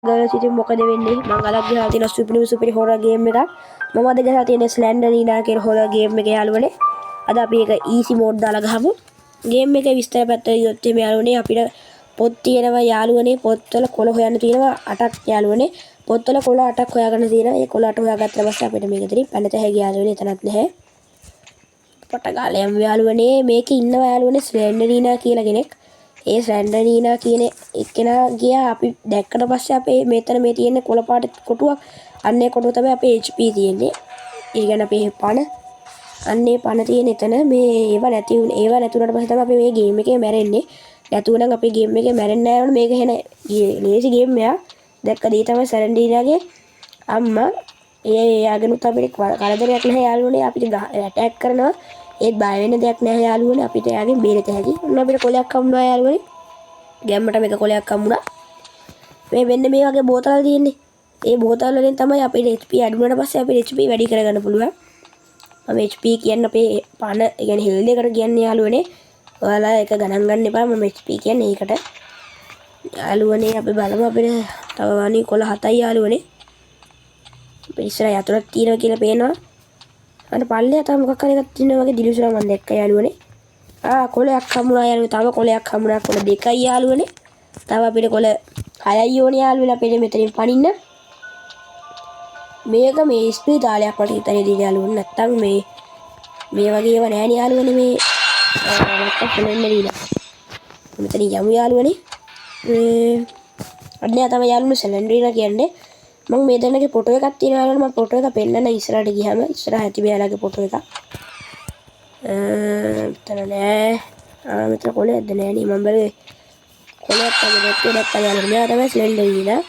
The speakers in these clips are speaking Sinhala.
ගාලා සිටින් මොකද වෙන්නේ මම අලක් ගහලා තියෙන සුපිරි හොරර් ගේම් එකක් මම අද ගහලා තියෙන ස්ලැන්ඩරිනා කියන හොරර් ගේම් එක යාළුවනේ අද අපි ඒක ඊසි මෝඩ් දාලා ගහමු ගේම් එකේ විස්තර පැත්තට ගියොත් මේ යාළුවනේ අපිට පොත් තියෙනවා යාළුවනේ පොත්වල කොළ හොයන්න තියෙනවා 8ක් යාළුවනේ පොත්වල කොළ 8ක් හොයාගන්න තියෙනවා ඒ කොළ 8 හොයාගත්තා පස්සේ අපිට මේක ඉතින් පැනත හැකි යාළුවනේ එතනක් නැහැ පටගාලයම් යාළුවනේ මේකේ ඉන්නවා යාළුවනේ ස්ලැන්ඩරිනා කියලා කෙනෙක් ඒ ස්ලැන්ඩරිනා කියන එක්කෙනා ගියා අපි දැක්කට පස්සේ අපේ මෙතන මේ තියෙන කොළ පාට කොටුවක් අන්නේ කොටුව තමයි අපේ HP තියෙන්නේ. ඒ කියන්නේ අපේ පණ අන්නේ පණ තියෙන එතන මේ ඒව නැතුණාට පස්සේ තමයි අපි මේ ගේම් එකේ මැරෙන්නේ. නැතුව නම් අපේ ගේම් එකේ මැරෙන්නේ නැහැ මේක එහෙන ලේසි ගේම් එකක්. දැක්කද ඒ තමයි ස්ලැන්ඩරිනාගේ අම්මා. එයාගෙනුත් අපිට කරදරයක් නැහැ යාළුවනේ අපිට ඇටැක් කරනවා. ඒත් බය වෙන්න දෙයක් නැහැ යාළුවනේ අපිට එයාගෙන් බේරෙත හැකි. ඔන්න අපිට කොලයක් හම්බුණා යාළුවනේ. ගැම්මට මේක කොලයක් හම්බුණා. මේ වෙන්න මේ වගේ බෝතල් තියෙන්නේ. ඒ බෝතල් වලින් තමයි අපේ HP අඩු වුණාට පස්සේ අපේ HP වැඩි කරගන්න පුළුවන්. මම HP කියන්නේ අපේ පණ يعني හෙල්ඩ් එකට කියන්නේ යාළුවනේ. ඔයාලා ඒක ගණන් ගන්න එපා මම HP කියන්නේ ඒකට. යාළුවනේ අපි බලමු අපිට තව වණි කොළ 7යි යාළුවනේ. අපේ ඉස්සර යතුරක් තියෙනවා කියලා පේනවා. අර පල්ලේ තව මොකක් හරි එකක් තියෙනවා වගේ දිලිසුරා මම දැක්කා යාළුවනේ. කොලයක් හම්බුණා යාළුවනේ. තව කොලයක් හම්බුණා. කොල 2යි යාළුවනේ. තව අපිට කොල 6යි ඕනේ යාළුවනේ අපිට මෙතනින් පනින්න. මේක මේ ස්පීතාලයක් වගේ හිතන්නේ දී යාළුවනේ. නැත්තම් මේ වගේ ඒවා නෑ නේ යාළුවනේ මේ නැත්තම් ෆලෙන්නේ දීලා. මෙතන යමු යාළුවනේ. අන්නේ තමයි යාළුවනේ සැලෙන්ඩරිනා කියන්නේ. මම මේ දෙන්නගේ ෆොටෝ එකක් තියෙනවා යාළුවනේ මම ෆොටෝ එක පෙන්නන්න ඉස්සරහට ගියාම ඉස්සරහ ඇති මෙයාලගේ ෆොටෝ එකක්. මෙතන නෑ. මෙතන කොලයක්ද නෑ නේ මම බලුවේ. කොලයක් තමයි දැක්කේ යාළුවනේ. මෙයා තමයි ස්ලෙන්ඩරිනා.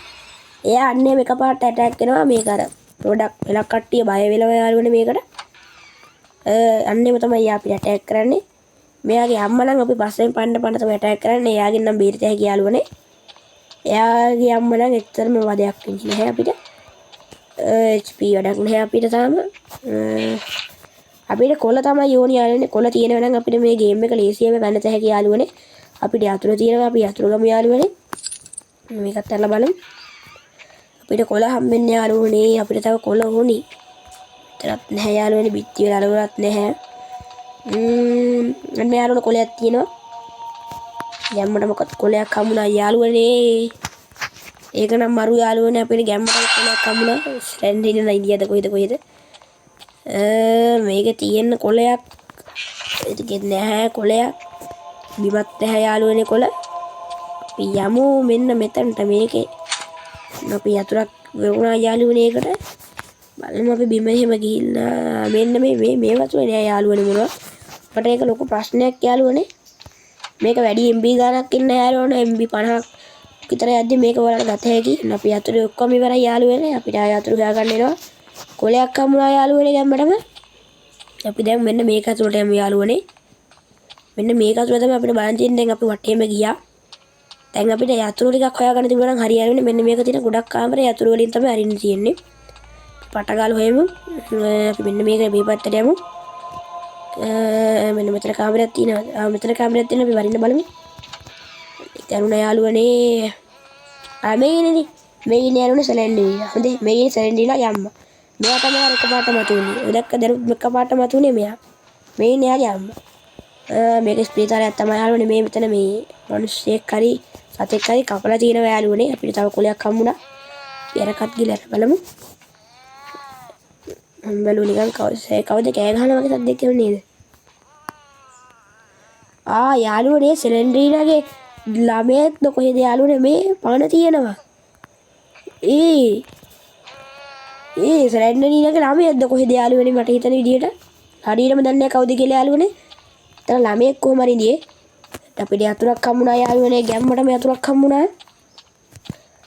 එයා අන්නේ මේක පාට ඇටැක් කරනවා මේක අර ප්‍රොඩක්ට් වෙලක් කට්ටිය බය වෙලව යාළුවනේ මේකට. අන්නේම තමයි එයා අපිට ඇටැක් කරන්නේ. මෙයාගේ අම්මා නම් අපි පස්සෙන් පන්න තමයි ඇටැක් කරන්නේ. එයාගෙන් නම් බේරිත හැකි යාළුවනේ. එයාගේ අම්මා නම් එච්චරම වදයක් වෙන්නේ නැහැ අපිට. HP වැඩක් නැහැ අපිට තාම. අපිට කොළ තමයි ඕනි යාළුවනේ. කොළ තියෙනවා නම් අපිට මේ ගේම් එක ලේසියෙම පැනත හැකි යාළුවනේ. අපිට යතුරු තියෙනවා අපි යතුරු ගමු යාළුවනේ. මේකත් අරලා බලමු. අපිට කොළ හම්බෙන්නේ යාළුවනේ. අපිට තව කොළ ඕනි. තරත් නැහැ යාළුවනේ. බිත්ති වල අලවරත් නැහැ. අන්න යාළුවනේ කොළයක් තියෙනවා. ගැම්මට මොකද කොළයක් හම්බුණා යාළුවනේ. ඒක නම් මරු යාළුවනේ අපිට ගැම්මට කොළයක් හම්බුණා. ස්ලැන්ඩරිනා ඉන්දියාද කොහෙද මේකේ තියෙන කොළයක් ඒකෙත් නැහැ කොළයක්. බිමත් නැහැ යාළුවනේ කොළ. අපි යමු මෙන්න මෙතනට මේකේ. අපි යතුරක් වුණා යාළුවනේ ඒකට. බලමු අපි බිම එහෙම ගිහිල්ලා මෙන්න මේ වතුර නෑ යාළුවනේ මොනවා. අපට ඒක ලොකු ප්‍රශ්නයක් යාළුවනේ. මේක වැඩි MB ගානක් ඉන්න යාළුවනේ MB 50ක් විතර යද්දි මේක වලට ගත හැකි. අපි යතුරු ඔක්කොම ඉවරයි යාළුවනේ. අපිට ආය යතුරු හොයාගන්න එනවා. කොලයක් හම්බුණා යාළුවනේ ගැම්මටම. අපි දැන් මෙන්න මේක අතුරට යමු යාළුවනේ. මෙන්න මේක අතුර තමයි අපිට බලන් තියෙන්නේ. දැන් අපි වටේම ගියා. දැන් අපිට යතුරු ටිකක් හොයාගන්න තිබුණා නම් හරි යාළුවනේ. මෙන්න මේක තියෙන ගොඩක් කාමරේ යතුරු වලින් තමයි අරින්න තියෙන්නේ. පටගාල හොයමු. අපි මෙන්න මේක මේ පැත්තට යමු. මෙන්න මෙතන කාමරයක් තියෙනවා. මෙතන කාමරයක් තියෙනවා අපි වරින්න බලමු. දැනුණ යාළුවනේ. මේ ඉන්නේ යාළුවනේ සැලෙන්ඩරිනා. හොඳයි මේ ඉන්නේ සැලෙන්ඩරිනා යම්මා. මෙයා තමයි අර එකපාරට මතුනේ. ඔය දැක්ක දැනුත් එකපාරට මතුනේ මෙයා. මේ ඉන්නේ යාගේ අම්මා. මේක ස්පීතාලයක් තමයි යාළුවනේ. මේ මෙතන මේ මිනිස්සෙක් හරි සතෙක් හරි කපලා තියෙනවා යාළුවනේ. අපිට තව කොලයක් හම්බුණා. පෙරකත් ගිහලා බලමු. බලු නිකන් කවුද කෑ ගහනවා වගේ සද්දයක් එන්නේ නේද? යාළුවනේ සැලෙන්ඩරිනාගේ ළමයෙක්ද කොහෙද යාළුවනේ මේ පණ තියෙනවා. සැලෙන්ඩරිනාගේ ළමයෙක්ද කොහෙද යාළුවනේ මට හිතන විදියට. හරියටම දන්නේ නැහැ කවුද කියලා යාළුවනේ. තන ළමයෙක් කොහම හරි ඉඳියේ. අපිට යතුරක් හම්බුණා යාළුවනේ ගැම්මටම යතුරක් හම්බුණා.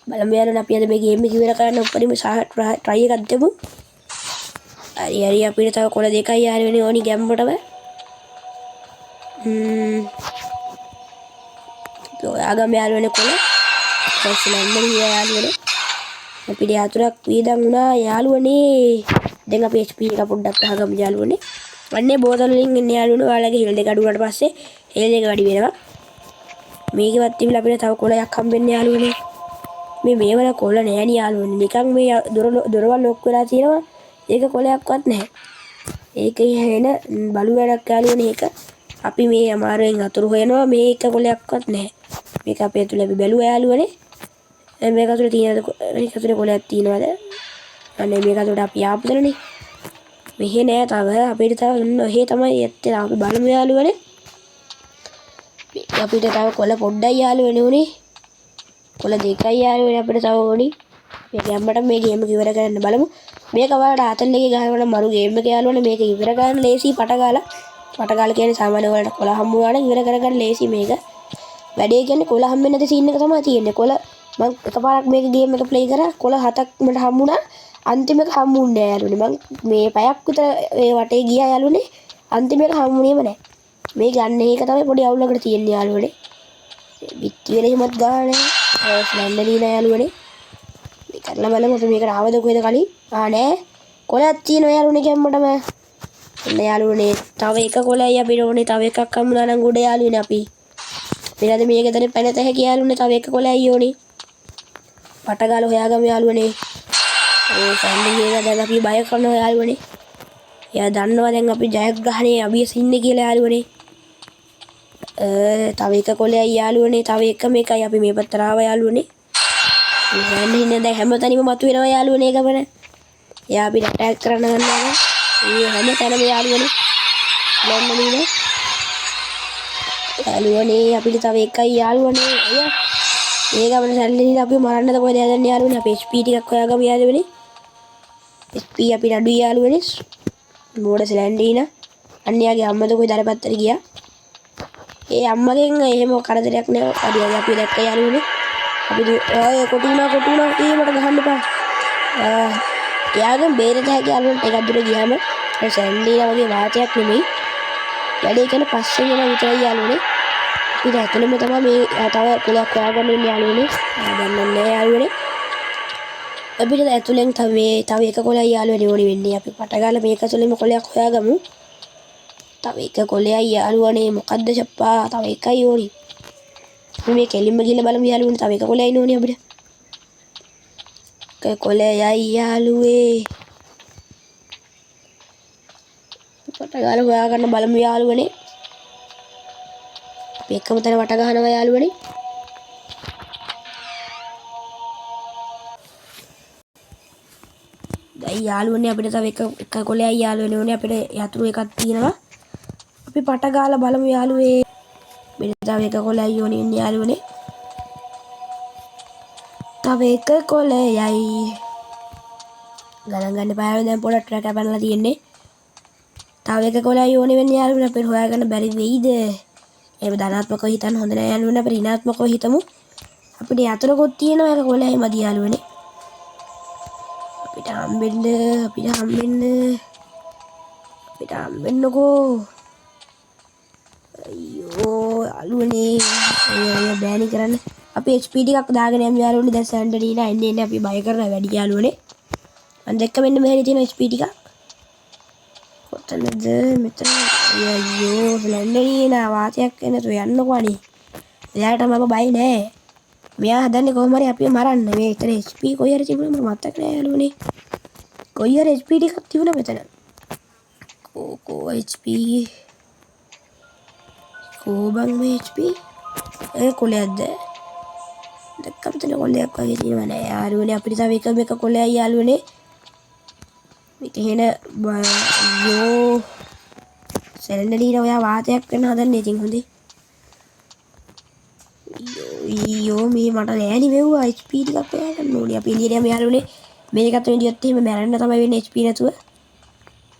බලමු යාළුවනේ අපි අද මේ ගේම් එක ඉවර කරන්න උපරිම try එකක් දෙමු. හරි අපිට තව කොළ 2යි යාළුවනේ ඕනි ගැම්මටම. ඔයාගම යාළුවනේ කොළ. ස්ලැන්ඩරිනා යාළුවනේ. අපිට යතුරක් වීදන් වුණා යාළුවනේ. දැන් අපි HP එක පොඩ්ඩක් අහගමු යාළුවනේ. අන්නේ බෝතල් වලින් ඉන්නේ යාළුවනේ. ඔයාලගේ හෙල් දෙක අඩු වුණාට පස්සේ හෙල් එක වැඩි වෙනවා. මේකවත් තිබිලා අපිට තව කොළයක් හම්බෙන්නේ යාළුවනේ. මේවල කොළ නෑ නේ යාළුවනේ. නිකන් මේ දොරවල් ලොක් වෙලා තියෙනවා. ඒක කොළයක්වත් නැහැ. ඒක එහෙන බලු වැඩක් යාළුවනේ ඒක. අපි මේ අමාරුවෙන් අතුරු හොයනවා මේක කොළයක්වත් නැහැ. මේක අපේ ඇතුළේ අපි බැලුවා යාළුවනේ. මේක ඇතුළේ තියෙනවද? මේක ඇතුළේ කොළයක් තියෙනවද? අනේ මේක ඇතුළේ අපි ආපුදනේ. මෙහෙ නෑ තව අපිට තව එහෙ තමයි ඇත්තේ. අපි බලමු යාළුවනේ. අපිට තව කොළ පොඩ්ඩයි යාළුවනේ උනේ. කොළ දෙකයි යාළුවනේ අපිට තව ඕනි. මේ ගැම්මට මේ ගේම් එක ඉවර කරන්න බලමු. මේක ඔයාලට ආතල් එකේ ගහනකොට මරු ගේම් එක යාළුවනේ. මේක ඉවර කරන්න ලේසි පට ගාලා කියන්නේ සාමාන්‍ය වලට කොළ හම්බ වුණා නම් ඉවර කරගන්න ලේසි මේක. වැඩේ කියන්නේ කොළ හම්බෙන්නේ නැති සීන් එක තමයි තියෙන්නේ. කොළ මම එකපාරක් මේක ගේම් එක ප්ලේ කරා කොළ 7ක් මට හම්බුණා. අන්තිම එක හම්බුන්නේ නැහැ යාළුවනේ. මම මේ පැයක් විතර ඒ වටේ ගියා යාළුවනේ. අන්තිම එක හම්බුනේම නැහැ. මේ ගන්න එක තමයි පොඩි අවුලකට තියෙන්නේ යාළුවනේ. බිත්ති වල හිමත් ගානේ. ස්ලැන්ඩරිනා යාළුවනේ. මේ කරලා බලමු අපි මේකට ආවද කොහෙද කලින්. නෑ. කොළයක් තියෙනවා යාළුවනේ ගැම්මටම. එන්න යාළුවනේ තව එක කොළයි අපිට ඕනේ. තව එකක් හම්බුනා නම් ගොඩ යාළුවනේ අපි. මෙලද මේක දැන් පැනත හැකි යාළුවනේ. තව එක කොළයි ඕනේ. පට ගාලා හොයාගමු යාළුවනේ. ඒ සම්මිහිලා දැන් අපි බය කරනවා යාළුවනේ. එයා දන්නවා දැන් අපි ජයග්‍රහණයේ අභියස ඉන්නේ කියලා යාළුවනේ. තව එක කොළයයි යාළුවනේ. තව එක මේකයි අපි මේ පැත්තට ආවා යාළුවනේ. දැන් ඉන්නේ දැන් හැමතැනම මතුවෙනවා යාළුවනේ ගමන. එයා අපිට ඇටැක් කරන්න ගන්නවා. ඒ හැම තැනම යාළුවනේ. ලොන්නනේ. යාළුවනේ අපිට තව එකයි යාළුවනේ. අයියා. මේ ගමන සැල්ලෙනින් අපි මරන්නද කොහෙද යන්නේ යාළුවනේ. අපි HP ටිකක් හොයාගමු යාළුවනේ. HP අපිට අඩු යාළුවනේ. මෝඩ සැලැන්ඩීනා. අන්‍යයාගේ අම්මද කොයි දර පැත්තට ගියා. ඒ අම්මගෙන් එහෙම කරදරයක් නෑ. අඩියයි අපි දැක්ක යාළුවනේ. අපි කොටුනා ඒකට ගහන්න එපා. එයාගෙන් බේරෙන්න හැකි යාළුවන්ට ටිකක් දුර ගියාම සැලැන්ඩීනා වගේ වාතයක් නෙමෙයි. වැඩේ කියන පස්සෙන් යන විතරයි යාළුවනේ. අපිට ඇතුළෙම තමයි මේ තව කොලයක් හොයාගන්න ඉන්නේ යාළුවනේ. දැන් නෑ යාළුවනේ. අපිට ඇතුළෙන් තව එක කොලයක් යාළුවනේ ඕනි වෙන්නේ. අපි පට ගාලා මේක ඇතුළෙම කොලයක් හොයාගමු. තව එක කොලයක් යාළුවනේ මොකද්ද චප්පා තව එකයි ඕනි. අපි මේ කෙලින්ම ගිහලා බලමු යාළුවනේ. තව එක කොලයයි ඕනි අපිට. එක කොලයයි යාළුවේ. පට ගාලා හොයාගන්න බලමු යාළුවනේ. අපි එකම තැන වට ගහනවා යාළුවනේ. දැන් යාළුවනේ අපිට තව එක කොලයයි යාළුවනේ ඕනේ. අපිට යතුරු එකක් තියෙනවා. අපි පට ගාලා බලමු යාළුවේ. මෙන්න තව එක කොලයයි ඕනේ ඉන්නේ යාළුවනේ. තව එක කොලයයි. ගණන් ගන්න බෑ දැන් පොඩ ට්‍රැක් අපනලා තියෙන්නේ. තව එක කොලයයි ඕනේ වෙන්නේ යාළුවනේ. අපිට හොයාගන්න බැරි වෙයිද? එහෙම ධනාත්මකව හිතන්න හොඳ නෑ යාළුවනේ. අපි ඍණාත්මකව හිතමු. අපිට යතුරුකුත් තියෙනවා එක කොලයයි මදි යාළුවනේ. අපිට හම්බෙන්නකෝ. අයියෝ යාළුවනේ බෑනි කරන්න. අපි HP ටිකක් දාගෙන යමු යාළුවනේ. දැන් සැන්ඩරීනා එන්නේ අපි බය කරලා වැඩි යාළුවනේ. මම දැක්ක මෙන්න මෙහෙනේ තියෙන HP ටික. කොතනද මෙතන? අයියෝ සැන්ඩරීනා වාතයක් එනතු යන්නකෝ අනේ. එයාට මම බය නෑ. මෙයා හදන්නේ කොහොම හරි අපිව මරන්න. මේ එතන HP කොයි හරි තිබුණා මට මතක නෑ යාළුවනේ. කොයි හරි HP ටිකක් තිබුණා මෙතන. කෝ HP කෝබන් මේ HP ඒ කොලයක්ද? දැක්කම තන කොලයක් වගේ තියෙනවා නෑ යාළුවනේ. අපිට තව එක කොලයයි යාළුවනේ. මේක එහෙන යෝ සැලෙන්ඩීන ඔයා වාතයක් වෙන හදන්නේ ඉතින් හොඳේ. ඊයෝ මේ මට නෑනි මෙව්වා HP ටිකක් හොයාගන්න ඕනේ. අපි එළියට යමු යාළුවනේ. මේකත් වෙඩියොත් එහෙම මැරෙන්න තමයි වෙන්නේ HP නැතුව.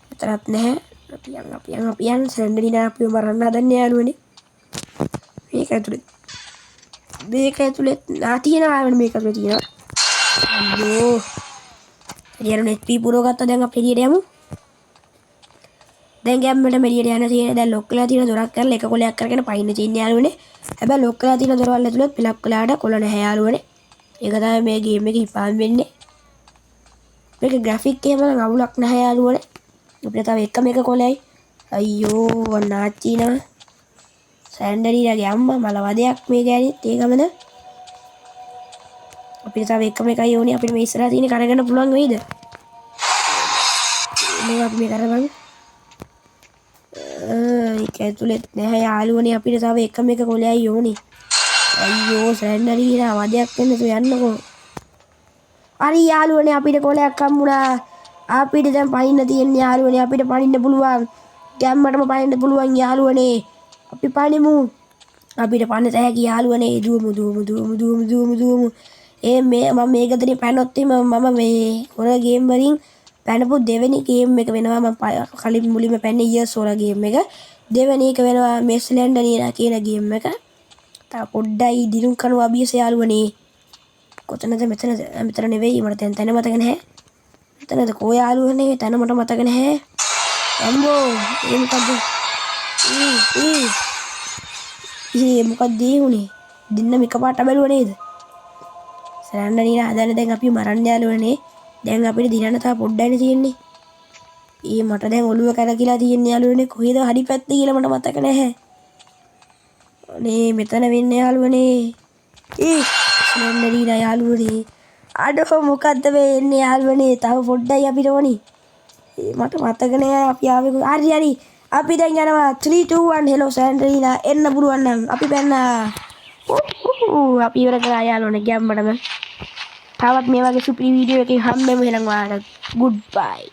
විතරක් නැහැ. අපි යන් සැලෙන්ඩීන අපිව මරන්න හදන්නේ යාළුවනේ. මේක ඇතුලේ තියෙනවා මේක ඇතුලේ තියෙනවා. අයියෝ. එළියට HP පුරව ගත්තා. දැන් අපි එළියට යමු. දැන් ගැම්මට මෙළියට යන තියෙන දැන් ලොක් කරලා තියෙන දොරක් කරලා එක කොලයක් කරගෙන පයින්න තියෙන යාළුවනේ. හැබැයි ලොක් කරලා තියෙන දොරවල් ඇතුලේ පිලක් වෙලාට කොළ නැහැ යාළුවනේ. ඒක තමයි මේ ගේම් එකේ හිපාන් වෙන්නේ. මේක ග්‍රැෆික් එහෙම නම් අවුලක් නැහැ යාළුවනේ. අපිට තව එක කොලයයි. අයියෝ නාචිනා. සැන්ඩරීලාගේ අම්මා මල වදයක් මේ ගෑනිත් ඒ ගමන. අපිට තව එකම එකයි ඕනේ අපිට මේ ඉස්සරහා තියෙන කරගන්න පුළුවන් වෙයිද මේ අපි මේ කරගමු ඒක ඇතුළෙත් නැහැ යාළුවනේ අපිට තව එකම එක කොලයයි ඕනේ අයියෝ සැන්ඩරීනා වදයක් වෙන්න තු යන්නකෝ හරි යාළුවනේ අපිට කොලයක් හම්බුණා අපිට දැන් පනින්න තියෙන යාළුවනේ අපිට පනින්න පුළුවන් ගැම්මටම පනින්න පුළුවන් යාළුවනේ අපි පනිමු අපිට පන්න තැහැකි යාළුවනේ දුවමු මේ මම මේ ගතේ පැනොත් මම මේ හොර ගේම් වලින් පැනපු දෙවෙනි ගේම් එක වෙනවා මම කලින් මුලින්ම පැන්නේ ඉයර්ස් හොර ගේම් එක දෙවෙනි එක වෙනවා මේ ස්ලෙන්ඩර් නීනා කියන ගේම් එක තා පොඩ්ඩයි දිනුම් කරනවා අභියස යාළුවනේ කොතනද මෙතන නෙවෙයි මට දැන් තැන මතක නැහැ මෙතනද කෝ යාළුවනේ තැන මට මතක නැහැ අම්බෝ ඒ මොකද්ද මොකක්ද උනේ දෙන්නම එකපාරට බැලුවා නේද සරන්න නීනා හදන්න දැන් අපි මරන්න යාළුවනේ දැන් අපිට දිනන්න තා පොඩ්ඩයිනේ තියෙන්නේ මට දැන් ඔළුව කැරකිලා තියෙන්නේ යාළුවනේ කොහෙද හරි පැත්ත කියලා මට මතක නැහැ අනේ මෙතන වෙන්නේ යාළුවනේ සරන්න නීනා යාළුවනේ අඩෝ මොකද්ද වෙන්නේ යාළුවනේ තව පොඩ්ඩයි අපිට ඕනි මට මතක නෑ අපි ආවේ හරි අපි දැන් යනවා 3 2 1 හෙලෝ සැන්ඩ්‍රීනා එන්න පුළුවන් නම් අපි බැන්නා අපි ඉවර කරා යාළුවනේ ගැම්මටම තවත් මේ වගේ සුපිරි වීඩියෝ එකකින් හම්බෙමු එහෙනම් ඔයාලට ගුඩ් බයි